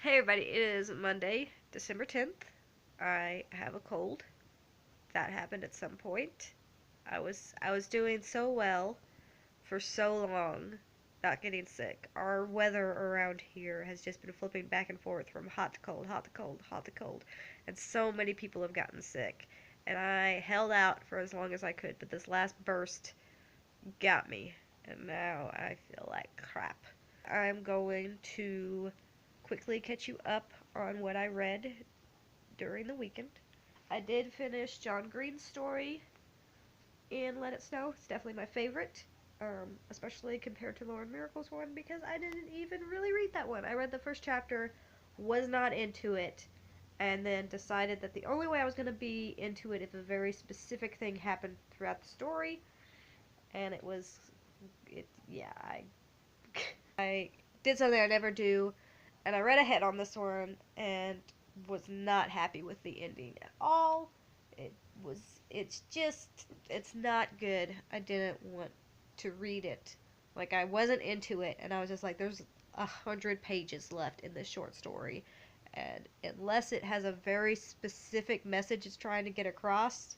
Hey everybody, it is Monday, December 10th. I have a cold. That happened at some point. I was doing so well for so long, not getting sick. Our weather around here has just been flipping back and forth from hot to cold, hot to cold, hot to cold, and so many people have gotten sick. And I held out for as long as I could, but this last burst got me, and now I feel like crap. I'm going to quickly catch you up on what I read during the weekend. I did finish John Green's story in Let It Snow. It's definitely my favorite, especially compared to Lauren Miracle's one because I didn't even really read that one. I read the first chapter, was not into it, and then decided that the only way I was going to be into it if a very specific thing happened throughout the story, and I did something I never do, and I read ahead on this one and was not happy with the ending at all. It was, it's not good. I didn't want to read it. Like, I wasn't into it, and I was just like, there's 100 pages left in this short story, and unless it has a very specific message it's trying to get across,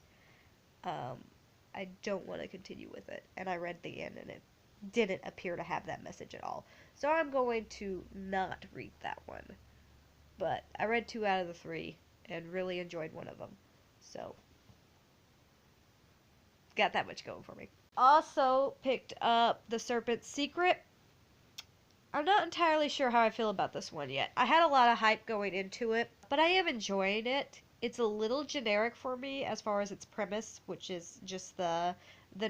um, I don't want to continue with it. And I read the end, and it didn't appear to have that message at all. So I'm going to not read that one. But I read 2 out of the 3 and really enjoyed one of them. So, got that much going for me. Also picked up The Serpent's Secret. I'm not entirely sure how I feel about this one yet. I had a lot of hype going into it, but I am enjoying it. It's a little generic for me as far as its premise, which is just the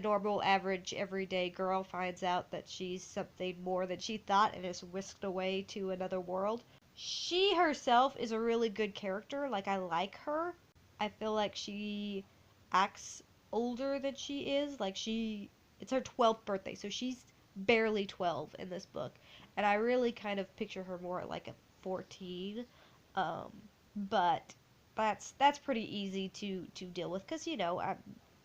normal, average, everyday girl finds out that she's something more than she thought and is whisked away to another world. She herself is a really good character. Like, I like her. I feel like she acts older than she is. It's her 12th birthday, so she's barely 12 in this book. And I really kind of picture her more like a 14. Um, but that's pretty easy to deal with because,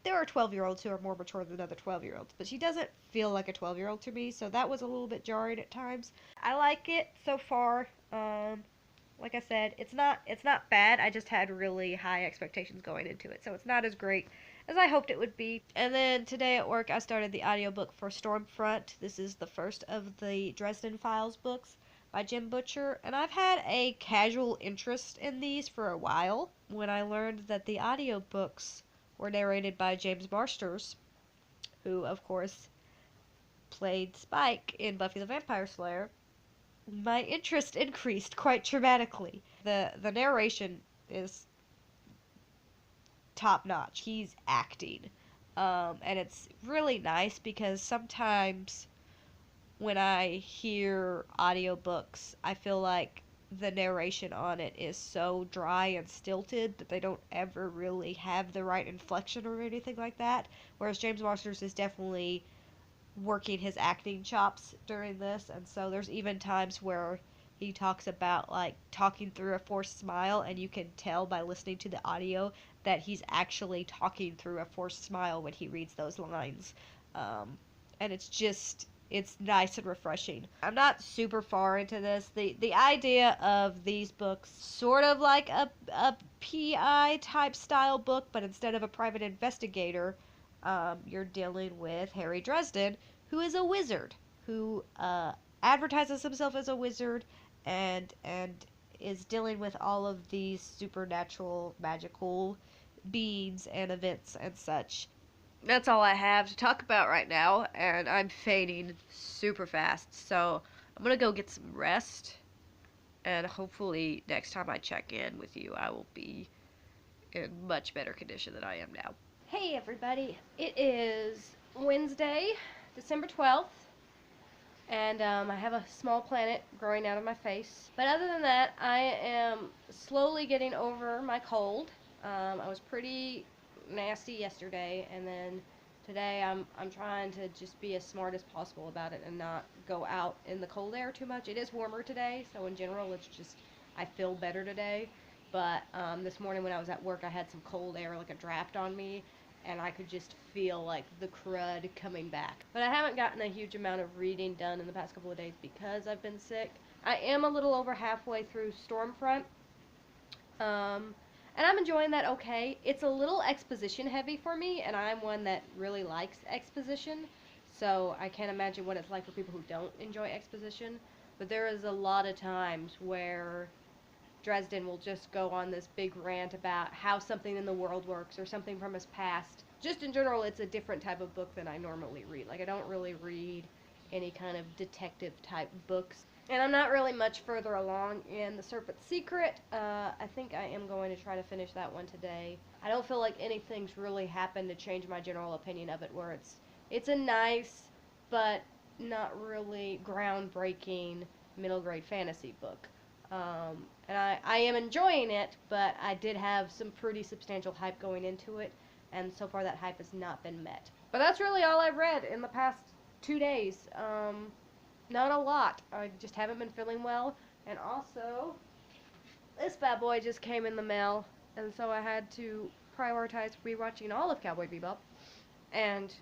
there are 12-year-olds who are more mature than other 12-year-olds, but she doesn't feel like a 12-year-old to me, so that was a little bit jarring at times. I like it so far. Like I said, it's not bad. I just had really high expectations going into it, so it's not as great as I hoped it would be. And then today at work, I started the audiobook for Stormfront. This is the first of the Dresden Files books by Jim Butcher, and I've had a casual interest in these for a while. When I learned that the audiobooks were narrated by James Marsters, who, of course, played Spike in Buffy the Vampire Slayer, my interest increased quite dramatically. The narration is top notch. He's acting. And it's really nice because sometimes when I hear audiobooks, I feel like the narration on it is so dry and stilted that they don't ever really have the right inflection or anything like that. Whereas James Marsters is definitely working his acting chops during this, and so there's even times where he talks about like talking through a forced smile, and you can tell by listening to the audio that he's actually talking through a forced smile when he reads those lines. And it's nice and refreshing. I'm not super far into this. The idea of these books sort of like a PI type style book, but instead of a private investigator, you're dealing with Harry Dresden, who is a wizard, who advertises himself as a wizard, and is dealing with all of these supernatural, magical beings and events and such. That's all I have to talk about right now, and I'm fading super fast, so I'm gonna go get some rest, and hopefully next time I check in with you, I will be in much better condition than I am now. Hey everybody, it is Wednesday, December 12th, and I have a small planet growing out of my face. But other than that, I am slowly getting over my cold. I was pretty nasty yesterday, and then today I'm trying to just be as smart as possible about it and not go out in the cold air too much. It is warmer today, so in general it's just I feel better today. But this morning when I was at work, I had some cold air, like a draft on me, and I could just feel like the crud coming back. But I haven't gotten a huge amount of reading done in the past couple of days because I've been sick. I am a little over halfway through Stormfront, um, and I'm enjoying that okay. It's a little exposition heavy for me, and I'm one that really likes exposition, so I can't imagine what it's like for people who don't enjoy exposition. But there is a lot of times where Dresden will just go on this big rant about how something in the world works or something from his past. Just in general, it's a different type of book than I normally read. Like, I don't really read any kind of detective type books. And I'm not really much further along in The Serpent's Secret. I think I am going to try to finish that one today. I don't feel like anything's really happened to change my general opinion of it, where it's a nice but not really groundbreaking middle grade fantasy book. And I am enjoying it, but I did have some pretty substantial hype going into it, and so far that hype has not been met. But that's really all I've read in the past 2 days. Not a lot. I just haven't been feeling well, and also this bad boy just came in the mail, and so I had to prioritize rewatching all of Cowboy Bebop. And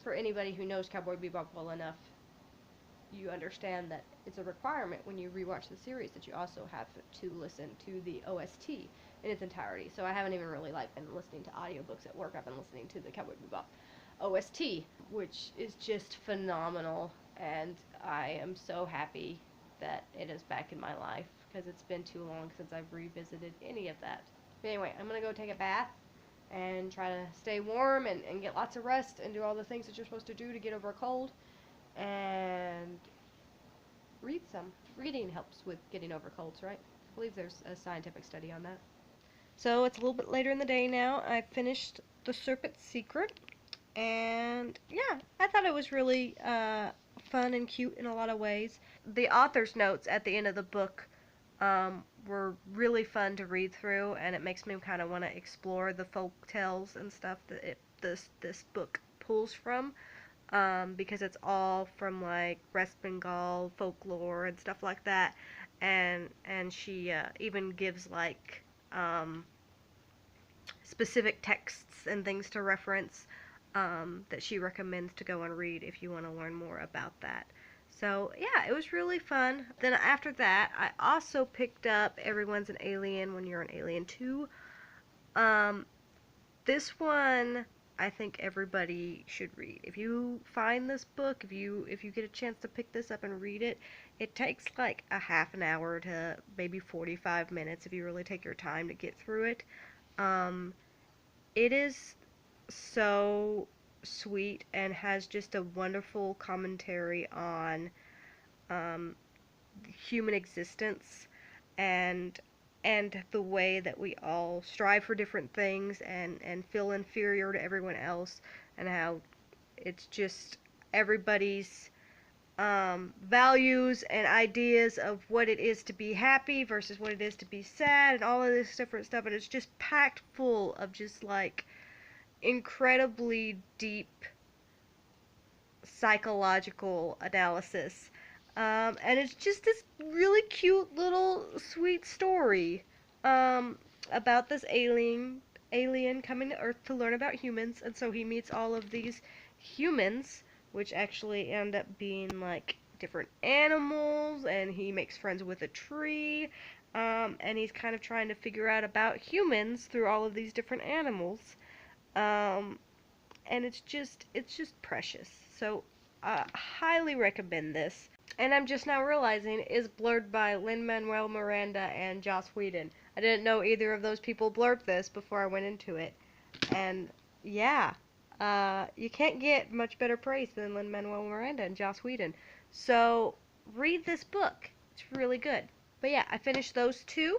for anybody who knows Cowboy Bebop well enough, you understand that it's a requirement when you rewatch the series that you also have to listen to the OST in its entirety. So I haven't even really been listening to audiobooks at work. I've been listening to the Cowboy Bebop OST, which is just phenomenal, and I am so happy that it is back in my life because it's been too long since I've revisited any of that. But anyway, I'm gonna go take a bath and try to stay warm and get lots of rest and do all the things that you're supposed to do to get over a cold, and read some. Reading helps with getting over colds, right? I believe there's a scientific study on that. So it's a little bit later in the day now. I finished The Serpent's Secret, and yeah, I thought it was really fun and cute in a lot of ways. The author's notes at the end of the book were really fun to read through, and it makes me kind of want to explore the folk tales and stuff that this book pulls from. Because it's all from like West Bengal folklore and stuff like that, and she even gives like specific texts and things to reference that she recommends to go and read if you want to learn more about that. So yeah, it was really fun. Then after that, I also picked up Everyone's an Alien When You're an Alien Too. This one I think everybody should read. If you find this book, if you get a chance to pick this up and read it, it takes like a half an hour to maybe 45 minutes if you really take your time to get through it. It is so sweet and has just a wonderful commentary on human existence and the way that we all strive for different things and feel inferior to everyone else, and how it's just everybody's values and ideas of what it is to be happy versus what it is to be sad, and all of this different stuff, and it's just packed full of just like incredibly deep psychological analysis. And it's just this really cute little sweet story about this alien coming to Earth to learn about humans, and so he meets all of these humans, which actually end up being like different animals, and he makes friends with a tree, and he's kind of trying to figure out about humans through all of these different animals. Um, and it's just precious. So highly recommend this. And I'm just now realizing it is blurred by Lin-Manuel Miranda and Joss Whedon. I didn't know either of those people blurred this before I went into it. And yeah, you can't get much better praise than Lin-Manuel Miranda and Joss Whedon. So read this book. It's really good. But yeah, I finished those two,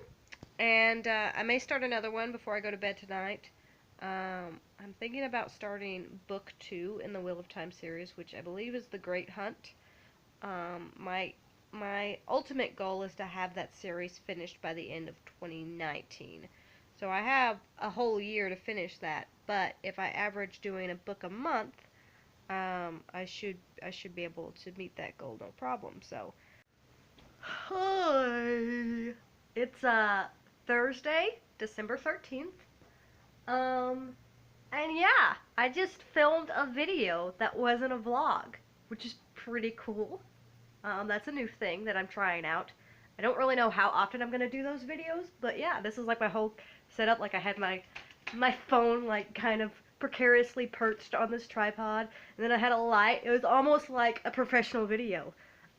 and I may start another one before I go to bed tonight. I'm thinking about starting book 2 in the Wheel of Time series, which I believe is The Great Hunt. My ultimate goal is to have that series finished by the end of 2019. So I have a whole year to finish that, but if I average doing a book a month, I should be able to meet that goal, no problem. So hi. It's Thursday, December 13th. And yeah, I just filmed a video that wasn't a vlog, which is pretty cool. That's a new thing that I'm trying out. I don't really know how often I'm gonna do those videos, but yeah, this is like my whole setup. Like I had my phone like kind of precariously perched on this tripod, and then I had a light. It was almost like a professional video.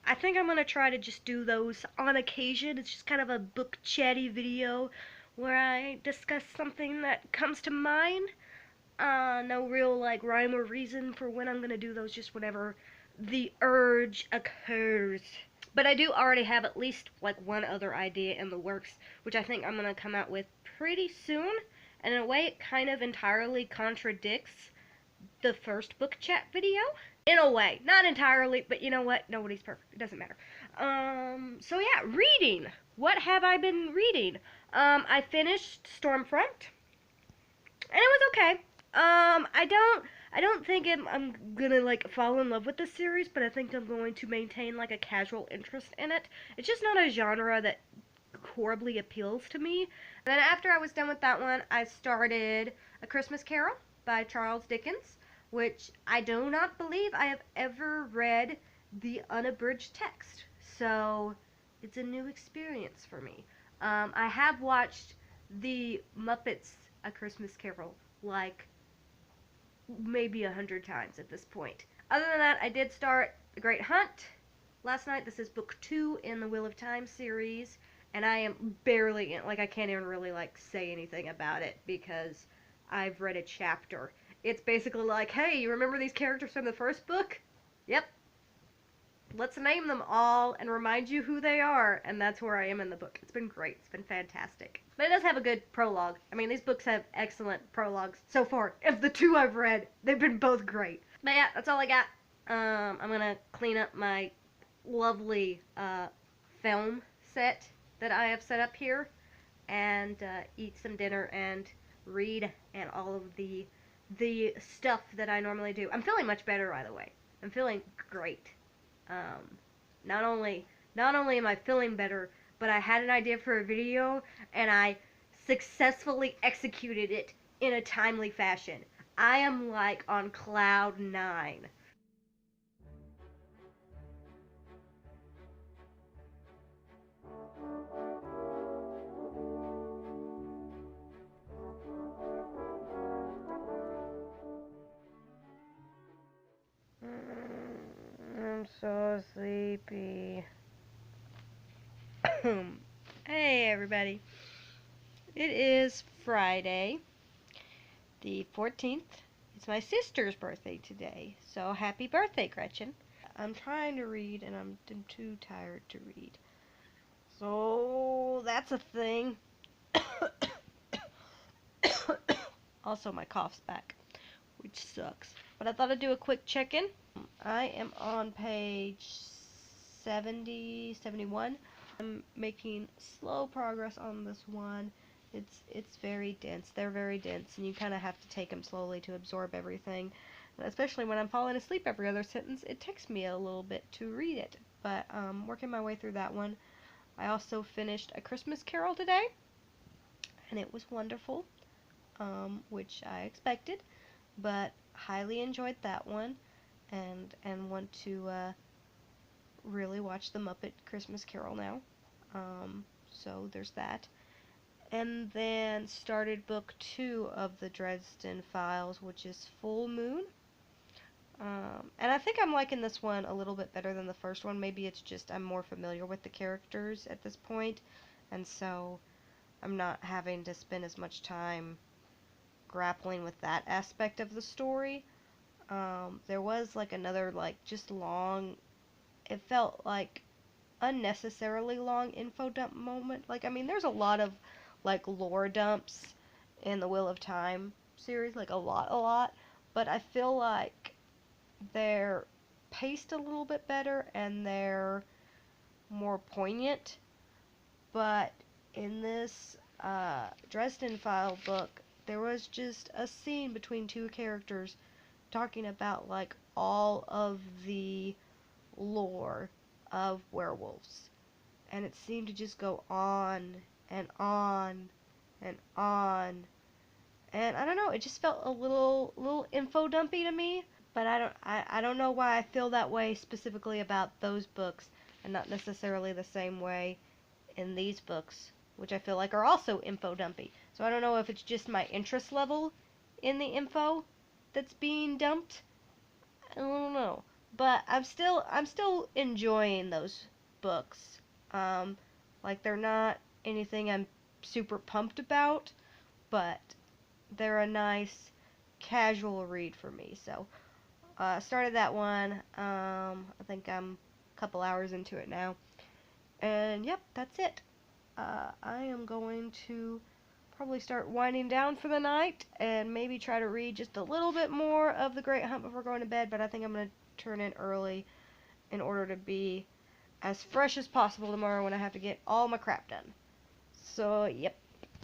I think I'm gonna try to just do those on occasion. It's just kind of a book chatty video where I discuss something that comes to mind. No real like rhyme or reason for when I'm gonna do those, just whenever the urge occurs. But I do already have at least like one other idea in the works, which I think I'm gonna come out with pretty soon. And in a way, it kind of entirely contradicts the first book chat video. In a way, not entirely, but you know what? Nobody's perfect. It doesn't matter. So yeah, reading. What have I been reading? I finished Stormfront, and it was okay. I don't think I'm gonna like fall in love with the series, but I think I'm going to maintain like a casual interest in it. It's just not a genre that horribly appeals to me. And then after I was done with that one, I started A Christmas Carol by Charles Dickens, which I do not believe I have ever read the unabridged text. So it's a new experience for me. I have watched the Muppets A Christmas Carol like maybe 100 times at this point. Other than that, I did start The Great Hunt last night. This is book 2 in the Wheel of Time series, and I am barely in, like I can't even really like say anything about it because I've read a chapter. It's basically like, hey, you remember these characters from the first book? Yep. Let's name them all and remind you who they are, and that's where I am in the book. It's been great. It's been fantastic. But it does have a good prologue. I mean, these books have excellent prologues so far. Of the 2 I've read, they've been both great. But yeah, that's all I got. I'm gonna clean up my lovely film set that I have set up here, and eat some dinner and read and all of the stuff that I normally do. I'm feeling much better, by the way. I'm feeling great. Um, not only am I feeling better, but I had an idea for a video and I successfully executed it in a timely fashion. I am like on cloud 9. I'm so sleepy. Hey everybody. It is Friday, the 14th. It's my sister's birthday today, so happy birthday, Gretchen. I'm trying to read and I'm too tired to read. So that's a thing. Also, my cough's back, which sucks. But I thought I'd do a quick check-in. I am on page 70, 71. I'm making slow progress on this one. It's very dense. They're very dense, and you kind of have to take them slowly to absorb everything. And especially when I'm falling asleep every other sentence, it takes me a little bit to read it. But working my way through that one. I also finished A Christmas Carol today, and it was wonderful, which I expected, but highly enjoyed that one, and want to really watch the Muppet Christmas Carol now. So there's that. And then started book 2 of the Dresden Files, which is Full Moon. And I think I'm liking this one a little bit better than the first one. Maybe it's just I'm more familiar with the characters at this point, and so I'm not having to spend as much time grappling with that aspect of the story. There was like another like just long, it felt like unnecessarily long info dump moment. Like, I mean, there's a lot of like lore dumps in the Wheel of Time series, like a lot, but I feel like they're paced a little bit better and they're more poignant. But in this Dresden File book, there was just a scene between 2 characters talking about like all of the lore of werewolves, and it seemed to just go on and on and on, and I don't know, it just felt a little info dumpy to me. But I don't know why I feel that way specifically about those books, and not necessarily the same way in these books, which I feel like are also info dumpy. So I don't know if it's just my interest level in the info that's being dumped. I don't know. But I'm still enjoying those books. Um, like they're not anything I'm super pumped about, but they're a nice casual read for me. So started that one. I think I'm a couple hours into it now. And yep, that's it. I am going to probably start winding down for the night and maybe try to read just a little bit more of The Great Hunt before going to bed, but I think I'm going to turn in early in order to be as fresh as possible tomorrow when I have to get all my crap done. So, yep,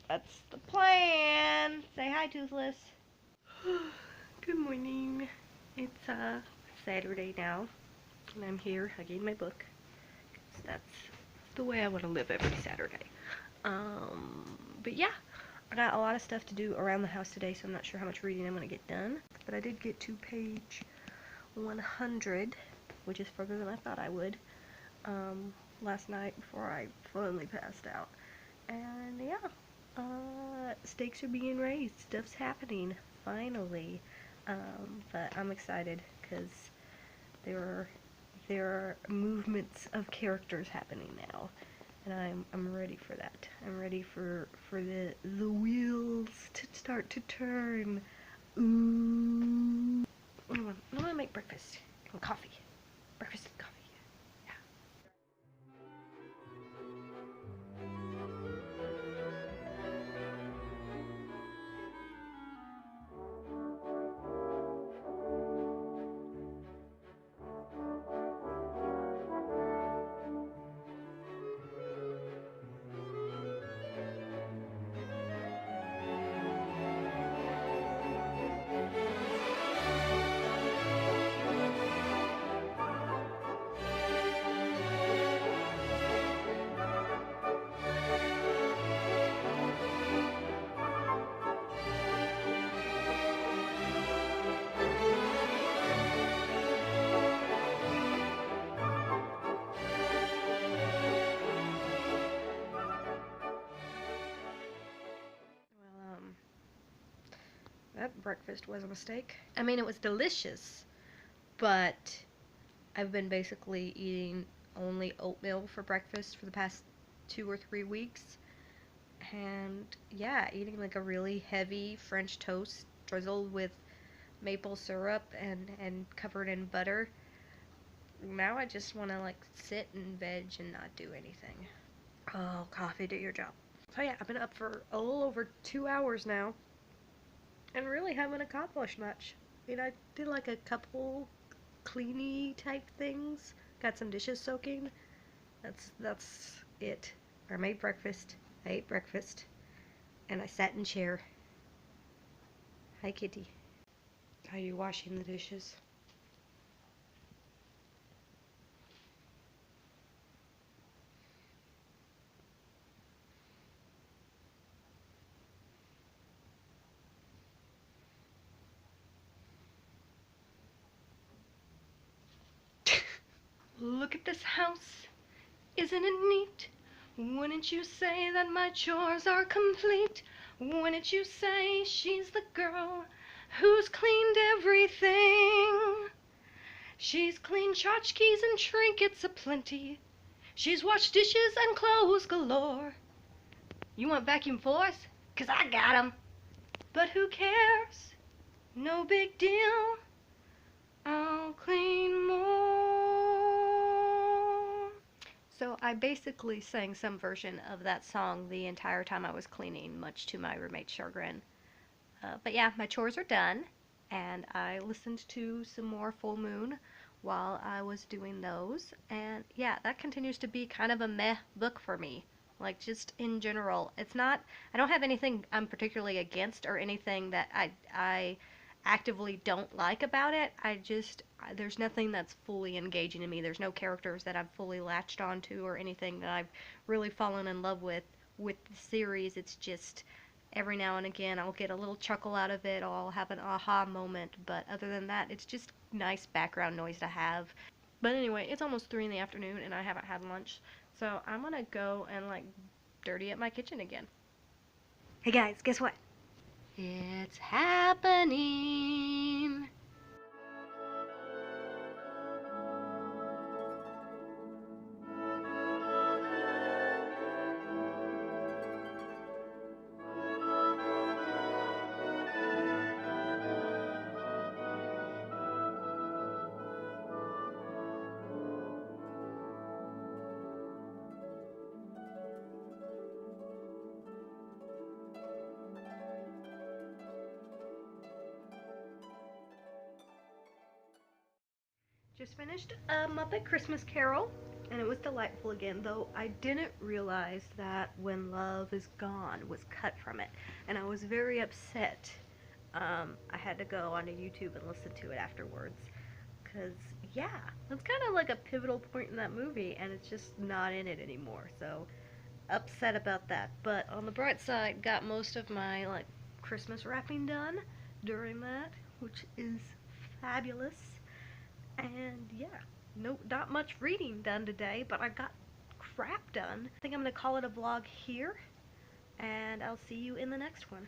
that's the plan. Say hi, Toothless. Good morning. It's Saturday now, and I'm here hugging my book. That's the way I want to live every Saturday. But yeah, I got a lot of stuff to do around the house today, so I'm not sure how much reading I'm going to get done. But I did get to page 100, which is further than I thought I would, last night before I finally passed out. And yeah, stakes are being raised. Stuff's happening, finally. But I'm excited because there are movements of characters happening now, and I'm ready for that. I'm ready for the wheels to start to turn. Ooh. I'm gonna make breakfast and coffee. Breakfast and coffee. Yeah. Well, that breakfast was a mistake. I mean, it was delicious, but I've been basically eating only oatmeal for breakfast for the past 2 or 3 weeks. And yeah, eating like a really heavy French toast drizzled with maple syrup and covered in butter. Now I just want to like sit and veg and not do anything. Oh, coffee, do your job. So yeah, I've been up for a little over 2 hours now and really haven't accomplished much. I mean, I did like a couple cleany type things. Got some dishes soaking. That's it. I made breakfast. I ate breakfast. And I sat in chair. Hi, kitty. Are you washing the dishes? Look at this house. Isn't it neat? Wouldn't you say that my chores are complete? Wouldn't you say she's the girl who's cleaned everything? She's cleaned tchotchkes and trinkets aplenty. She's washed dishes and clothes galore. You want vacuum floors? 'Cause I got 'em. But who cares? No big deal. I'll clean more. So I basically sang some version of that song the entire time I was cleaning, much to my roommate's chagrin. But yeah, my chores are done, and I listened to some more Full Moon while I was doing those. And yeah, that continues to be kind of a meh book for me. Like, just in general, it's not, I don't have anything I'm particularly against or anything that I actively don't like about it. There's nothing that's fully engaging to me. There's no characters that I've fully latched onto or anything that I've really fallen in love with the series. It's just every now and again I'll get a little chuckle out of it, or I'll have an aha moment, but other than that, it's just nice background noise to have. But anyway, it's almost 3 in the afternoon and I haven't had lunch, So I'm gonna go and like dirty up my kitchen again. Hey guys, guess what? It's happening! Just finished a Muppet Christmas Carol, and it was delightful again, though I didn't realize that When Love Is Gone was cut from it, and I was very upset. I had to go onto YouTube and listen to it afterwards, because, yeah, that's kind of like a pivotal point in that movie, and it's just not in it anymore, so upset about that. But on the bright side, got most of my, like, Christmas wrapping done during that, which is fabulous. And yeah, no, not much reading done today, but I got crap done. I think I'm gonna call it a vlog here, and I'll see you in the next one.